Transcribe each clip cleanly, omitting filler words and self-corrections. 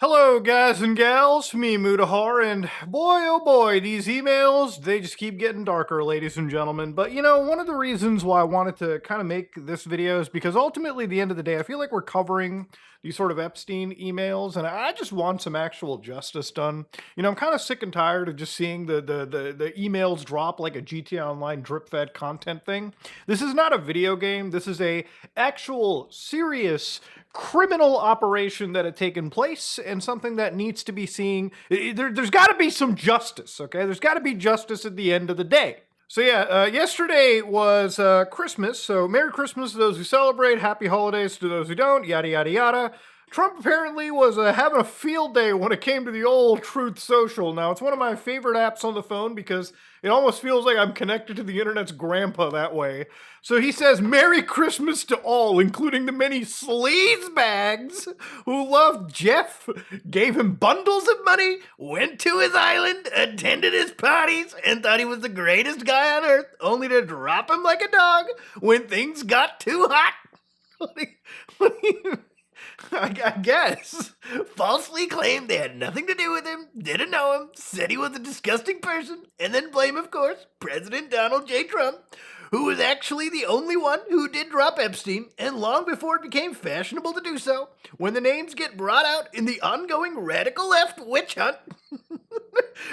Hello, guys and gals, me Mudahar, and boy oh boy, these emails, they just keep getting darker, ladies and gentlemen. But you know, one of the reasons why I wanted to kind of make this video is because ultimately, at the end of the day, I feel like we're covering these sort of Epstein emails, and I just want some actual justice done. You know, I'm kind of sick and tired of just seeing the emails drop like a GTA Online drip-fed content thing. This is not a video game, this is a actual serious criminal operation that had taken place and something that needs to be seen. There's got to be some justice, okay? There's got to be justice at the end of the day. So yeah, yesterday was Christmas, so Merry Christmas to those who celebrate, Happy Holidays to those who don't, yada yada yada. Trump apparently was having a field day when it came to the old Truth Social. Now, it's one of my favorite apps on the phone because it almost feels like I'm connected to the internet's grandpa that way. So he says, Merry Christmas to all, including the many sleazebags who loved Jeff, gave him bundles of money, went to his island, attended his parties, and thought he was the greatest guy on earth, only to drop him like a dog when things got too hot. I guess, falsely claimed they had nothing to do with him, didn't know him, said he was a disgusting person, and then blame, of course, President Donald J. Trump, who was actually the only one who did drop Epstein, and long before it became fashionable to do so, when the names get brought out in the ongoing radical left witch hunt.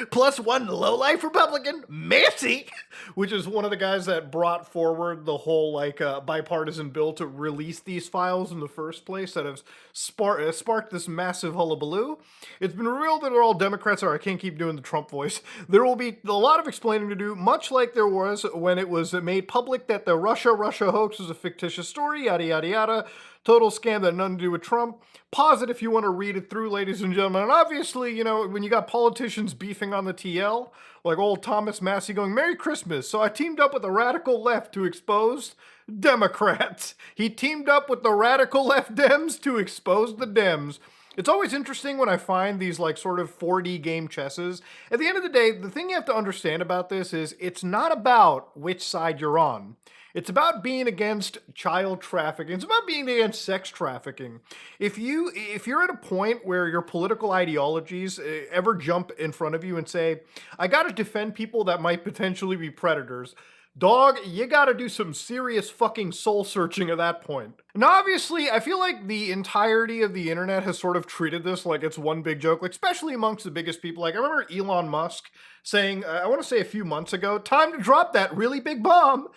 Plus one lowlife Republican, Massey, which is one of the guys that brought forward the whole bipartisan bill to release these files in the first place that have sparked this massive hullabaloo. It's been revealed that they're all Democrats. Sorry, I can't keep doing the Trump voice. There will be a lot of explaining to do, much like there was when it was made public that the Russia hoax was a fictitious story, yada yada yada. Total scam that had nothing to do with Trump. Pause it if you want to read it through, ladies and gentlemen. And obviously, you know, when you got politicians beefing on the TL, like old Thomas Massey going, Merry Christmas. So I teamed up with the radical left to expose Democrats. He teamed up with the radical left Dems to expose the Dems. It's always interesting when I find these like sort of 4D game chesses. At the end of the day, the thing you have to understand about this is it's not about which side you're on. It's about being against child trafficking. It's about being against sex trafficking. If you're at a point where your political ideologies ever jump in front of you and say, I gotta defend people that might potentially be predators, dog, you gotta do some serious fucking soul searching at that point. Now, obviously, I feel like the entirety of the internet has sort of treated this like it's one big joke, like especially amongst the biggest people. Like, I remember Elon Musk saying, I want to say a few months ago, time to drop that really big bomb.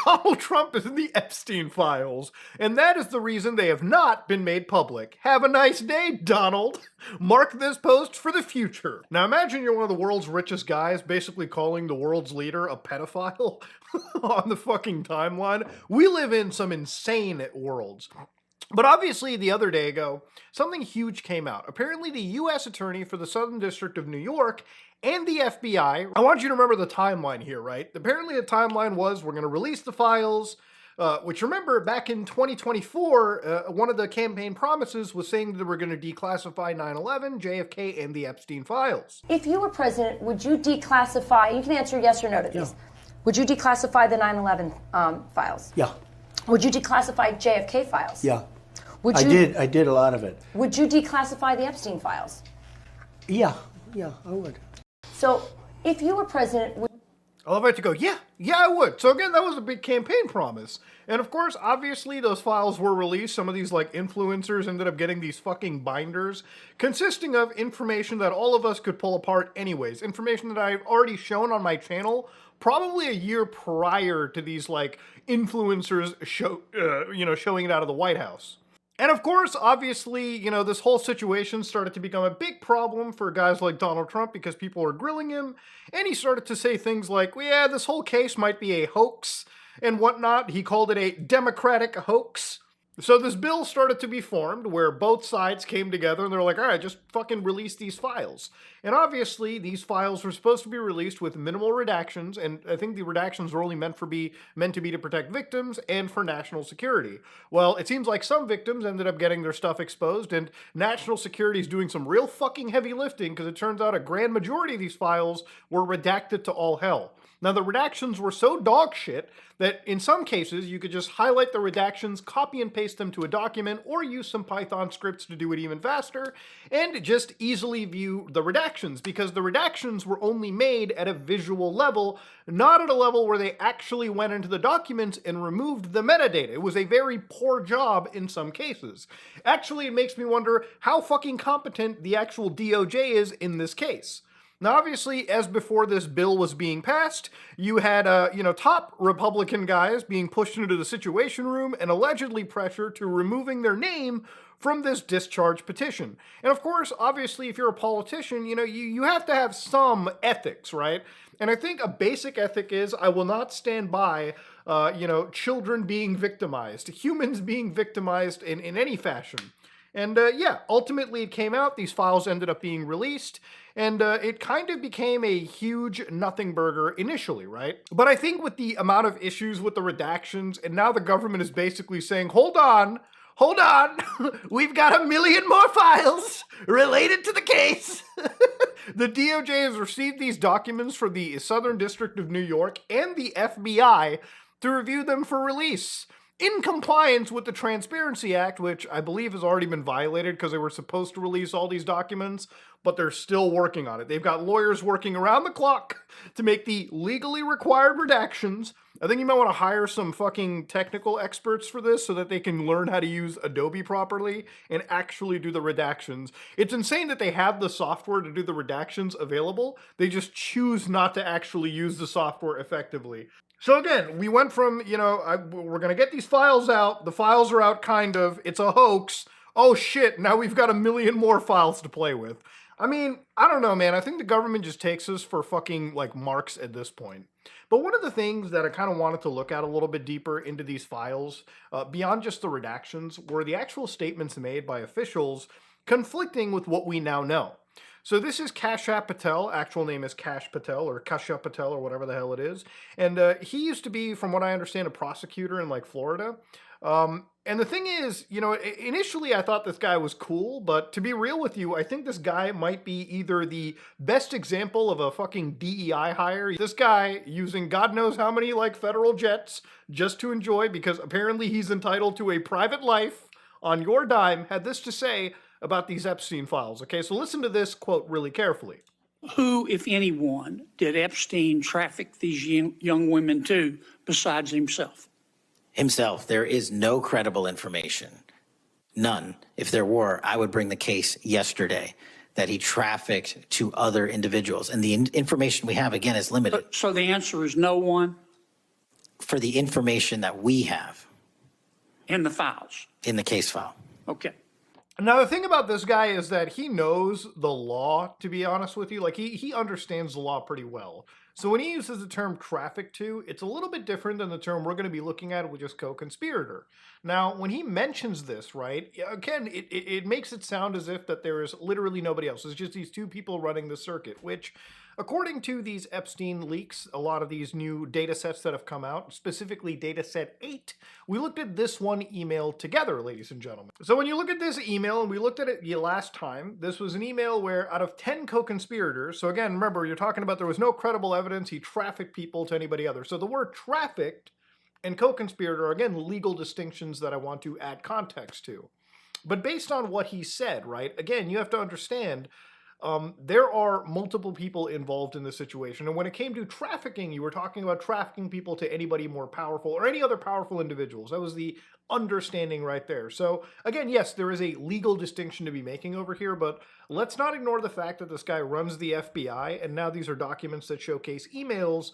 Donald Trump is in the Epstein files, and that is the reason they have not been made public. Have a nice day, Donald. Mark this post for the future. Now imagine you're one of the world's richest guys basically calling the world's leader a pedophile on the fucking timeline. We live in some insane worlds. But obviously, the other day ago, something huge came out. Apparently, the U.S. Attorney for the Southern District of New York and the FBI, I want you to remember the timeline here, right? Apparently, the timeline was we're going to release the files, which remember, back in 2024, one of the campaign promises was saying that we're going to declassify 9/11, JFK, and the Epstein files. If you were president, would you declassify, you can answer yes or no to these, would you declassify the 9/11 files? Yeah. Would you declassify JFK files? Yeah. Would I you, did a lot of it. Would you declassify the Epstein files? Yeah, I would. So, if you were president, would I love it to go, yeah, I would. So again, that was a big campaign promise. And of course, obviously, those files were released. Some of these like influencers ended up getting these fucking binders consisting of information that all of us could pull apart anyways. Information that I've already shown on my channel probably a year prior to these like influencers showing it out of the White House. And of course, obviously, you know, this whole situation started to become a big problem for guys like Donald Trump because people were grilling him, and he started to say things like, well, yeah, this whole case might be a hoax and whatnot. He called it a Democratic hoax. So this bill started to be formed where both sides came together and they're like, all right, just fucking release these files. And obviously these files were supposed to be released with minimal redactions, and I think the redactions were only meant to be to protect victims and for national security. Well, it seems like some victims ended up getting their stuff exposed, and national security is doing some real fucking heavy lifting because it turns out a grand majority of these files were redacted to all hell. Now, the redactions were so dog shit that in some cases you could just highlight the redactions, copy and paste paste them to a document or use some Python scripts to do it even faster, and just easily view the redactions, because the redactions were only made at a visual level, not at a level where they actually went into the documents and removed the metadata. It was a very poor job in some cases. Actually, it makes me wonder how fucking competent the actual DOJ is in this case. Now, obviously, as before this bill was being passed, you had, top Republican guys being pushed into the Situation Room and allegedly pressured to removing their name from this discharge petition. And of course, obviously, if you're a politician, you have to have some ethics, right? And I think a basic ethic is I will not stand by, children being victimized, humans being victimized in any fashion. And ultimately it came out, these files ended up being released, and it kind of became a huge nothing burger initially, right? But I think with the amount of issues with the redactions, and now the government is basically saying, hold on, we've got 1 million more files related to the case. The DOJ has received these documents from the Southern District of New York and the FBI to review them for release, in compliance with the Transparency Act, which I believe has already been violated because they were supposed to release all these documents, but they're still working on it. They've got lawyers working around the clock to make the legally required redactions. I think you might want to hire some fucking technical experts for this so that they can learn how to use Adobe properly and actually do the redactions. It's insane that they have the software to do the redactions available. They just choose not to actually use the software effectively. So again, we went from, we're going to get these files out. The files are out, kind of. It's a hoax. Oh shit, now we've got 1 million more files to play with. I mean, I don't know, man. I think the government just takes us for fucking, marks at this point. But one of the things that I kind of wanted to look at a little bit deeper into these files, beyond just the redactions, were the actual statements made by officials conflicting with what we now know. So this is Kashyap Patel, actual name is Kash Patel, or Kashyap Patel, or whatever the hell it is. And he used to be, from what I understand, a prosecutor in, Florida. And the thing is, initially I thought this guy was cool, but to be real with you, I think this guy might be either the best example of a fucking DEI hire. This guy using God knows how many, federal jets just to enjoy, because apparently he's entitled to a private life on your dime, had this to say about these Epstein files. Okay, so listen to this quote really carefully. Who, if anyone, did Epstein traffic these young women to besides himself? Himself. There is no credible information. None. If there were, I would bring the case yesterday that he trafficked to other individuals. And the information we have, again, is limited. So the answer is no one? For the information that we have. In the files? In the case file. Okay. Now, the thing about this guy is that he knows the law, to be honest with you. He understands the law pretty well. So when he uses the term traffic to, it's a little bit different than the term we're going to be looking at, which is co-conspirator. Now, when he mentions this, right, again, it makes it sound as if that there is literally nobody else. It's just these two people running the circuit, which, according to these Epstein leaks, a lot of these new data sets that have come out, specifically data set 8, we looked at this one email together, ladies and gentlemen. So when you look at this email, and we looked at it last time, this was an email where out of 10 co-conspirators, so again, remember, you're talking about there was no credible evidence he trafficked people to anybody other. So the word trafficked and co-conspirator are, again, legal distinctions that I want to add context to. But based on what he said, right, again, you have to understand there are multiple people involved in this situation. And when it came to trafficking, you were talking about trafficking people to anybody more powerful or any other powerful individuals. That was the understanding right there. So again, yes, there is a legal distinction to be making over here, but let's not ignore the fact that this guy runs the FBI, and now these are documents that showcase emails,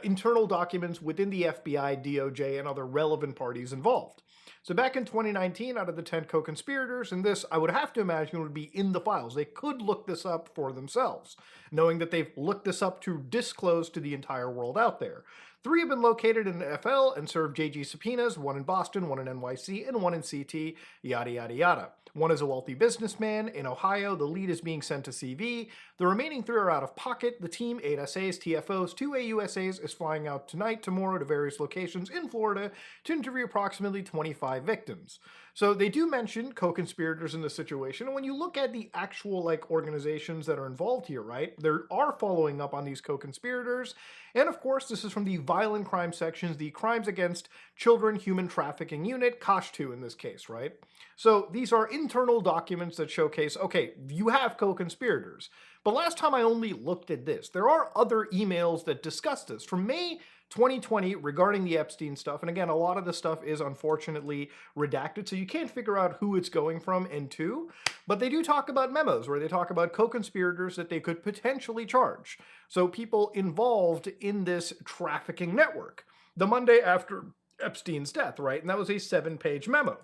internal documents within the FBI, DOJ, and other relevant parties involved. So back in 2019, out of the 10 co-conspirators, and this, I would have to imagine, would be in the files. They could look this up for themselves, knowing that they've looked this up to disclose to the entire world out there. 3 have been located in the FL and served JG subpoenas, 1 in Boston, 1 in NYC, and 1 in CT, yada, yada, yada. 1 is a wealthy businessman in Ohio. The lead is being sent to CV. The remaining 3 are out of pocket. The team, 8 SAs, TFOs, 2 AUSAs, is flying out tonight, tomorrow to various locations in Florida to interview approximately 25 victims. So they do mention co-conspirators in this situation. And when you look at the actual like organizations that are involved here, right, they are following up on these co-conspirators. And of course, this is from the violent crime sections, the Crimes Against Children Human Trafficking Unit, KASH2 in this case, right? So these are internal documents that showcase, okay, you have co-conspirators. But last time I only looked at this. There are other emails that discuss this. From May 2020 regarding the Epstein stuff. And again, a lot of the stuff is unfortunately redacted, so you can't figure out who it's going from and to. But they do talk about memos where they talk about co-conspirators that they could potentially charge. So people involved in this trafficking network. The Monday after Epstein's death, right? And that was a 7-page memo.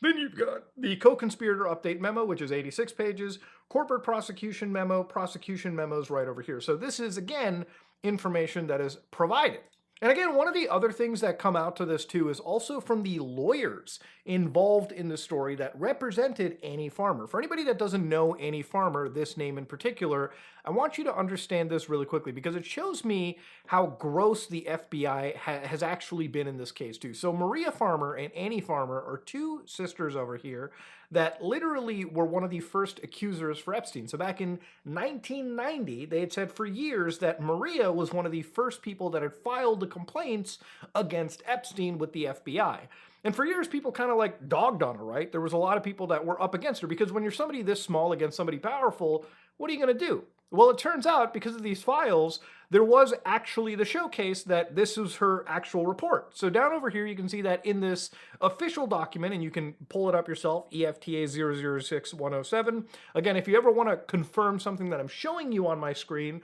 Then you've got the co-conspirator update memo, which is 86 pages, corporate prosecution memos right over here. So this is, again, information that is provided. And again, one of the other things that come out to this too is also from the lawyers involved in the story that represented Annie Farmer. For anybody that doesn't know Annie Farmer, this name in particular, I want you to understand this really quickly because it shows me how gross the FBI has actually been in this case too. So Maria Farmer and Annie Farmer are two sisters over here that literally were one of the first accusers for Epstein. So back in 1990, they had said for years that Maria was one of the first people that had filed the complaints against Epstein with the FBI. And for years, people kind of like dogged on her, right? There was a lot of people that were up against her because when you're somebody this small against somebody powerful, what are you going to do? Well, it turns out because of these files, there was actually the showcase that this was her actual report. So down over here, you can see that in this official document, and you can pull it up yourself, EFTA 006107. Again, if you ever want to confirm something that I'm showing you on my screen,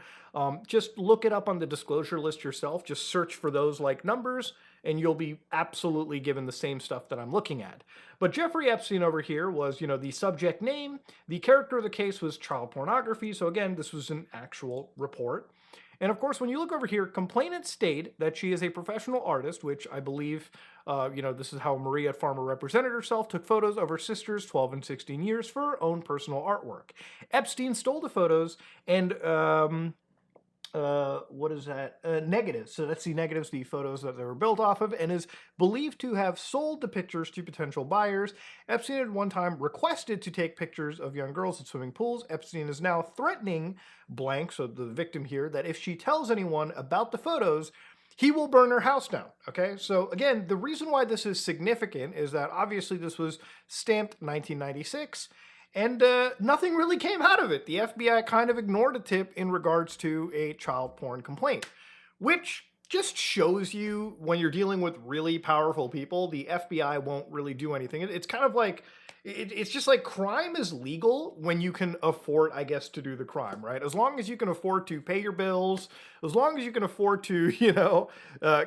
just look it up on the disclosure list yourself. Just search for those like numbers, and you'll be absolutely given the same stuff that I'm looking at. But Jeffrey Epstein over here was, the subject name. The character of the case was child pornography. So again, this was an actual report. And of course, when you look over here, complainant state that she is a professional artist, which I believe, this is how Maria Farmer represented herself, took photos of her sisters 12 and 16 years for her own personal artwork. Epstein stole the photos and what is that? Negatives. So that's the negatives, the photos that they were built off of, and is believed to have sold the pictures to potential buyers. Epstein at one time requested to take pictures of young girls at swimming pools. Epstein is now threatening blank, so the victim here, that if she tells anyone about the photos, he will burn her house down, okay? So again, the reason why this is significant is that obviously this was stamped 1996, and nothing really came out of it. The FBI kind of ignored a tip in regards to a child porn complaint, which just shows you when you're dealing with really powerful people, the FBI won't really do anything. It's kind of like, it's just like crime is legal when you can afford, I guess, to do the crime, right? As long as you can afford to pay your bills, as long as you can afford to,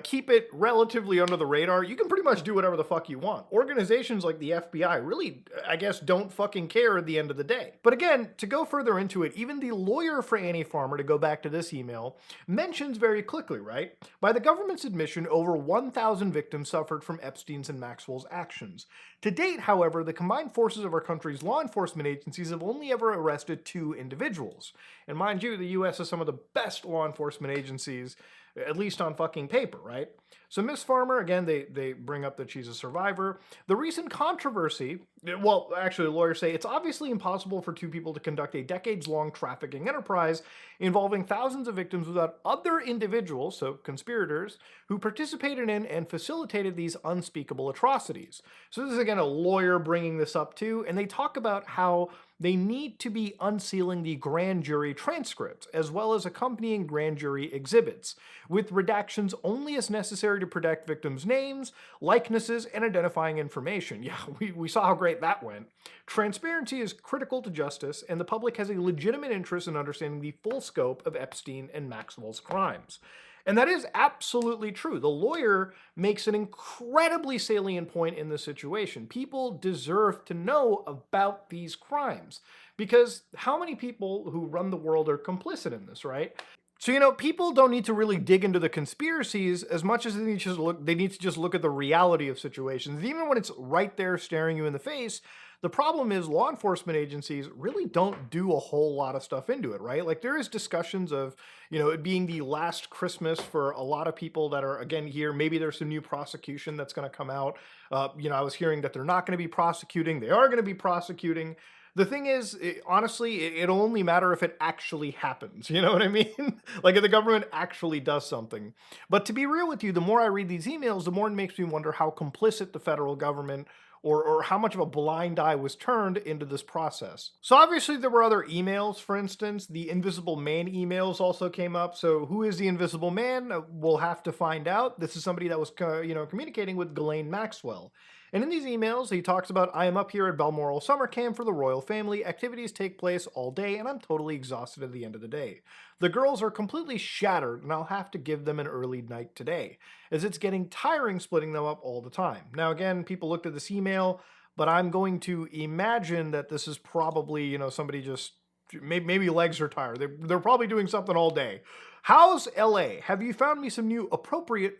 keep it relatively under the radar, you can pretty much do whatever the fuck you want. Organizations like the FBI really, I guess, don't fucking care at the end of the day. But again, to go further into it, even the lawyer for Annie Farmer, to go back to this email, mentions very quickly, right? By the government's admission, over 1,000 victims suffered from Epstein's and Maxwell's actions. To date, however, the combined forces of our country's law enforcement agencies have only ever arrested 2 individuals. And mind you, the US has some of the best law enforcement agencies, at least on fucking paper, right? So Miss Farmer, again, they bring up that she's a survivor. The recent controversy, well, actually, the lawyers say it's obviously impossible for 2 people to conduct a decades-long trafficking enterprise involving thousands of victims without other individuals, so conspirators, who participated in and facilitated these unspeakable atrocities. So this is, again, a lawyer bringing this up too, and they talk about how they need to be unsealing the grand jury transcripts, as well as accompanying grand jury exhibits, with redactions only as necessary to protect victims' names, likenesses, and identifying information. Yeah, we saw how great that went. Transparency is critical to justice, and the public has a legitimate interest in understanding the full scope of Epstein and Maxwell's crimes. And that is absolutely true. The lawyer makes an incredibly salient point in this situation. People deserve to know about these crimes because how many people who run the world are complicit in this, right? So, people don't need to really dig into the conspiracies as much as they need to just look at the reality of situations. Even when it's right there staring you in the face, The problem is law enforcement agencies really don't do a whole lot of stuff into it, right? Like there is discussions of, it being the last Christmas for a lot of people that are, again, here. Maybe there's some new prosecution that's going to come out. I was hearing that they're not going to be prosecuting. They are going to be prosecuting. The thing is, honestly, it'll only matter if it actually happens. You know what I mean? Like if the government actually does something. But to be real with you, the more I read these emails, the more it makes me wonder how complicit the federal government or how much of a blind eye was turned into this process. So obviously there were other emails, for instance, the Invisible Man emails also came up. So who is the Invisible Man? We'll have to find out. This is somebody that was, communicating with Ghislaine Maxwell. And in these emails, he talks about, I am up here at Balmoral Summer Camp for the royal family. Activities take place all day, and I'm totally exhausted at the end of the day. The girls are completely shattered, and I'll have to give them an early night today, as it's getting tiring splitting them up all the time. Now, again, people looked at this email, but I'm going to imagine that this is probably, somebody just, maybe legs are tired. They're probably doing something all day. How's LA? Have you found me some new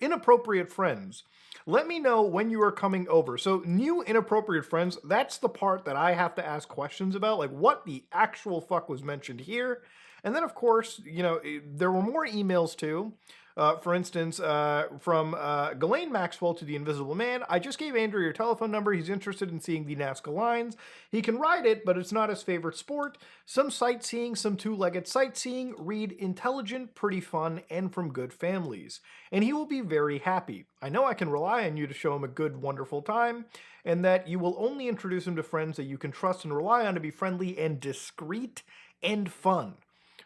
inappropriate friends? Let me know when you are coming over. So new inappropriate friends, that's the part that I have to ask questions about. Like what the actual fuck was mentioned here? And then of course, there were more emails too. For instance, from Ghislaine Maxwell to the Invisible Man, I just gave Andrew your telephone number. He's interested in seeing the Nazca lines. He can ride it, but it's not his favorite sport. Some sightseeing, some two-legged sightseeing, read intelligent, pretty fun, and from good families. And he will be very happy. I know I can rely on you to show him a good, wonderful time, and that you will only introduce him to friends that you can trust and rely on to be friendly and discreet and fun.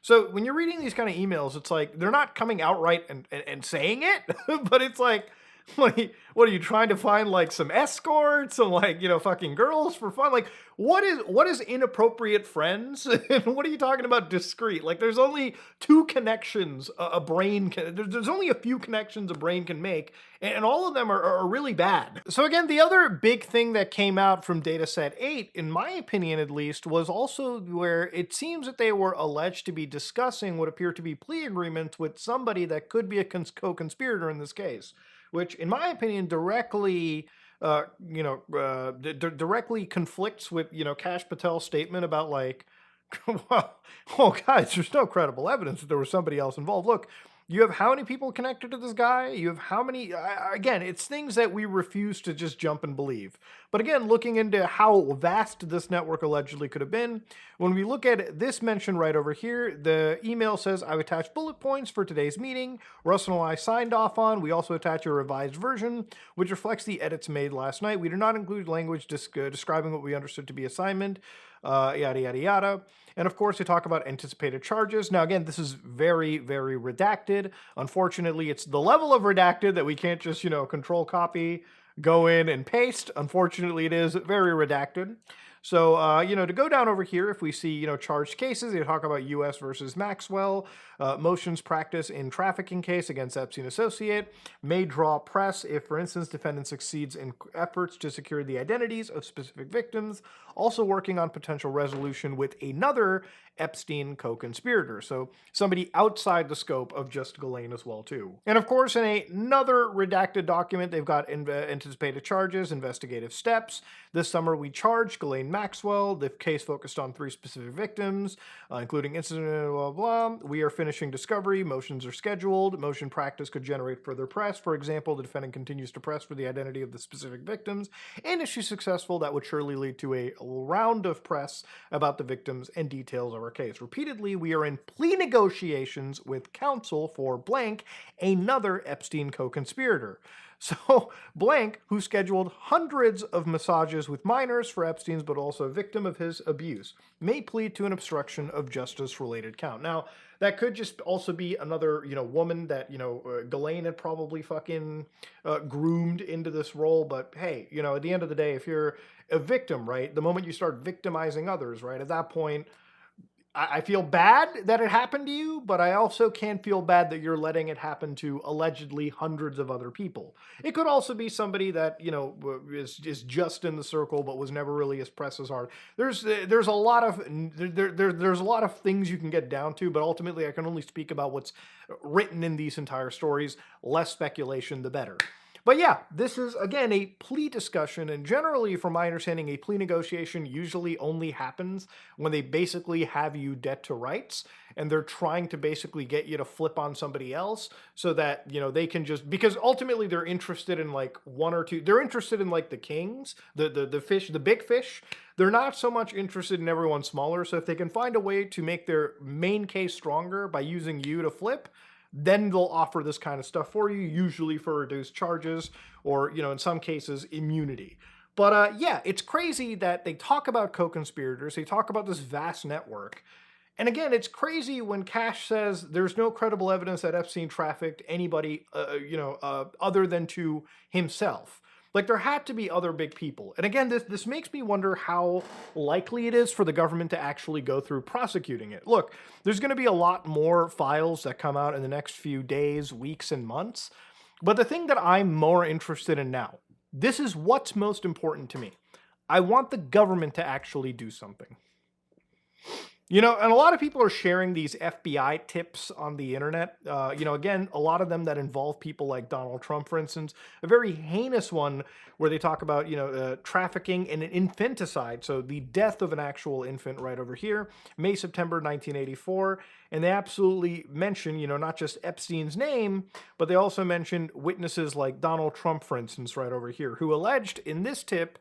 So when you're reading these kind of emails, it's like they're not coming outright and saying it, but it's like, what are you trying to find, like some escorts and like, fucking girls for fun? Like what is inappropriate friends? And what are you talking about discreet? Like there's only two connections a brain can, there's only a few connections a brain can make, and all of them are really bad. So again, the other big thing that came out from dataset 8, in my opinion at least, was also where it seems that they were alleged to be discussing what appear to be plea agreements with somebody that could be a co-conspirator in this case, which in my opinion directly directly conflicts with, Kash Patel's statement about like, well, guys, there's no credible evidence that there was somebody else involved. Look, you have how many people connected to this guy? You have how many? Again, it's things that we refuse to just jump and believe. But again, looking into how vast this network allegedly could have been, when we look at this mention right over here, the email says, I've attached bullet points for today's meeting. Russell and I signed off on. We also attach a revised version, which reflects the edits made last night. We do not include language describing what we understood to be assignment. Yada, yada, yada. And of course, they talk about anticipated charges. Now, again, this is very, very redacted. Unfortunately, it's the level of redacted that we can't just, control copy, go in and paste. Unfortunately, it is very redacted. So, to go down over here, if we see, charged cases, they talk about U.S. versus Maxwell, motions practice in trafficking case against Epstein associate, may draw press if, for instance, defendant succeeds in efforts to secure the identities of specific victims, also working on potential resolution with another Epstein co-conspirator. So somebody outside the scope of just Ghislaine as well, too. And of course, in another redacted document, they've got anticipated charges, investigative steps. This summer, we charged Ghislaine Maxwell. The case focused on 3 specific victims, including incident, blah, blah, blah. We are finishing discovery. Motions are scheduled. Motion practice could generate further press. For example, the defendant continues to press for the identity of the specific victims, and if she's successful, that would surely lead to a round of press about the victims and details of our case. Repeatedly, we are in plea negotiations with counsel for blank, another Epstein co-conspirator. So blank, who scheduled hundreds of massages with minors for Epstein's, but also a victim of his abuse, may plead to an obstruction of justice related count. Now, that could just also be another, woman that, Ghislaine had probably fucking groomed into this role. But hey, at the end of the day, if you're a victim, right, the moment you start victimizing others, right, at that point, I feel bad that it happened to you, but I also can't feel bad that you're letting it happen to allegedly hundreds of other people. It could also be somebody that, is just in the circle, but was never really as pressed as hard. There's a lot of there's a lot of things you can get down to, but ultimately I can only speak about what's written in these entire stories. Less speculation, the better. But yeah, this is, again, a plea discussion, and generally, from my understanding, a plea negotiation usually only happens when they basically have you dead to rights, and they're trying to basically get you to flip on somebody else so that, they can just, because ultimately they're interested in like one or two, they're interested in like the kings, the fish, the big fish. They're not so much interested in everyone smaller, so if they can find a way to make their main case stronger by using you to flip, then they'll offer this kind of stuff for you, usually for reduced charges or, in some cases, immunity. But yeah, it's crazy that they talk about co-conspirators, they talk about this vast network. And again, it's crazy when Cash says there's no credible evidence that Epstein trafficked anybody, other than to himself. Like, there had to be other big people. And again, this makes me wonder how likely it is for the government to actually go through prosecuting it. Look, there's going to be a lot more files that come out in the next few days, weeks, and months. But the thing that I'm more interested in now, this is what's most important to me. I want the government to actually do something. And a lot of people are sharing these FBI tips on the internet. Again, a lot of them that involve people like Donald Trump, for instance. A very heinous one where they talk about, trafficking and infanticide. So the death of an actual infant right over here, May, September 1984. And they absolutely mention, not just Epstein's name, but they also mention witnesses like Donald Trump, for instance, right over here, who alleged in this tip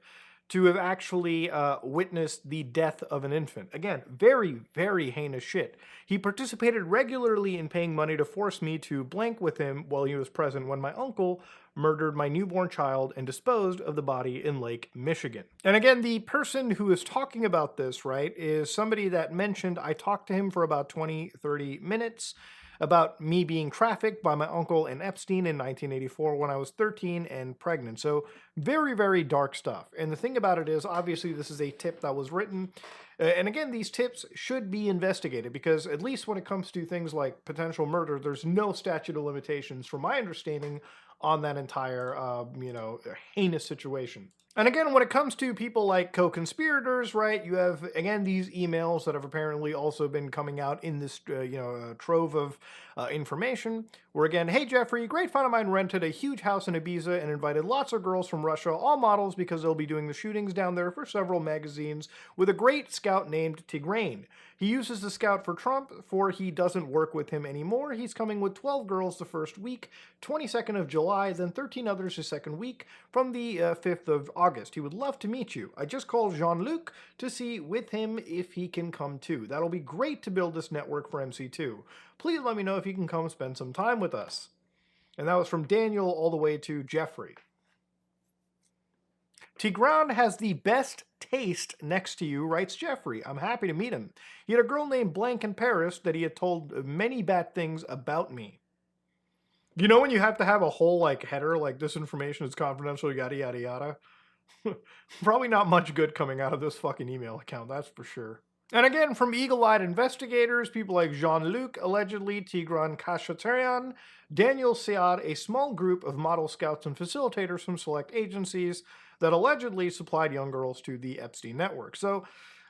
to have actually witnessed the death of an infant. Again, very, very heinous shit. He participated regularly in paying money to force me to blank with him while he was present when my uncle murdered my newborn child and disposed of the body in Lake Michigan. And again, the person who is talking about this, right, is somebody that mentioned I talked to him for about 20, 30 minutes about me being trafficked by my uncle and Epstein in 1984 when I was 13 and pregnant. So very, very dark stuff. And the thing about it is, obviously, this is a tip that was written. And again, these tips should be investigated because at least when it comes to things like potential murder, there's no statute of limitations, from my understanding, on that entire, heinous situation. And again, when it comes to people like co-conspirators, right, you have, again, these emails that have apparently also been coming out in this, trove of information, where again, hey, Jeffrey, a great friend of mine rented a huge house in Ibiza and invited lots of girls from Russia, all models, because they'll be doing the shootings down there for several magazines, with a great scout named Tigraine. He uses the scout for Trump, for he doesn't work with him anymore. He's coming with 12 girls the first week, 22nd of July, then 13 others the second week, from the 5th of August. He would love to meet you. I just called Jean-Luc to see with him if he can come too. That'll be great to build this network for MC2. Please let me know if you can come spend some time with us. And that was from Daniel all the way to Jeffrey. Tigran has the best taste next to you, writes Jeffrey. I'm happy to meet him. He had a girl named Blank in Paris that he had told many bad things about me. You know when you have to have a whole header like this information is confidential, yada yada yada? Probably not much good coming out of this fucking email account, that's for sure. And again, from eagle-eyed investigators, people like Jean-Luc, allegedly Tigran Khachaturian, Daniel Sead, a small group of model scouts and facilitators from select agencies that allegedly supplied young girls to the Epstein network. So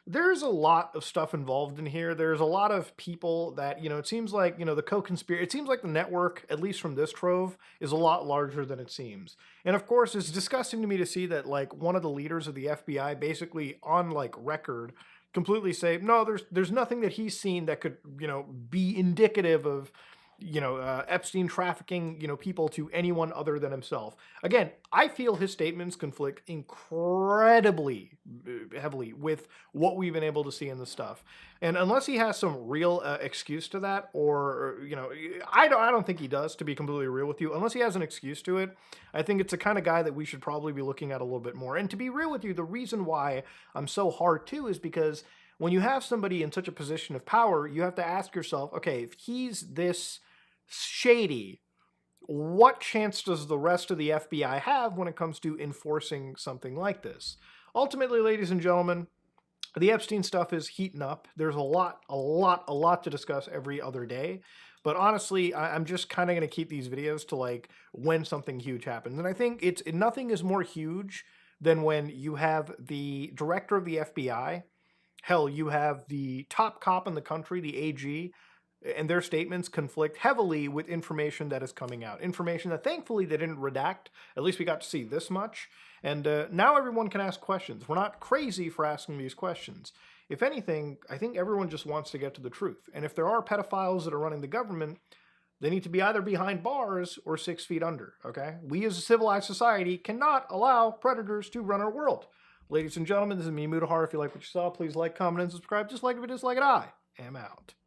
there's a lot of stuff involved in here. There's a lot of people that, it seems like, the co-conspirator, it seems like the network, at least from this trove, is a lot larger than it seems. And of course, it's disgusting to me to see that, one of the leaders of the FBI basically on, record completely say, no, there's nothing that he's seen that could, be indicative of, Epstein trafficking, people to anyone other than himself. Again, I feel his statements conflict incredibly heavily with what we've been able to see in the stuff. And unless he has some real excuse to that, or, I don't think he does, to be completely real with you. Unless he has an excuse to it, I think it's the kind of guy that we should probably be looking at a little bit more. And to be real with you, the reason why I'm so hard too is because when you have somebody in such a position of power, you have to ask yourself, okay, if he's this shady, what chance does the rest of the FBI have when it comes to enforcing something like this? Ultimately, ladies and gentlemen, the Epstein stuff is heating up. There's a lot to discuss every other day. But honestly, I'm just kind of going to keep these videos to when something huge happens. And I think nothing is more huge than when you have the director of the FBI, hell, you have the top cop in the country, the AG, And their statements conflict heavily with information that is coming out. Information that thankfully they didn't redact. At least we got to see this much. And now everyone can ask questions. We're not crazy for asking these questions. If anything, I think everyone just wants to get to the truth. And if there are pedophiles that are running the government, they need to be either behind bars or 6 feet under, okay? We as a civilized society cannot allow predators to run our world. Ladies and gentlemen, this is me, Mutahar. If you like what you saw, please like, comment, and subscribe. Just like if it is like it, I am out.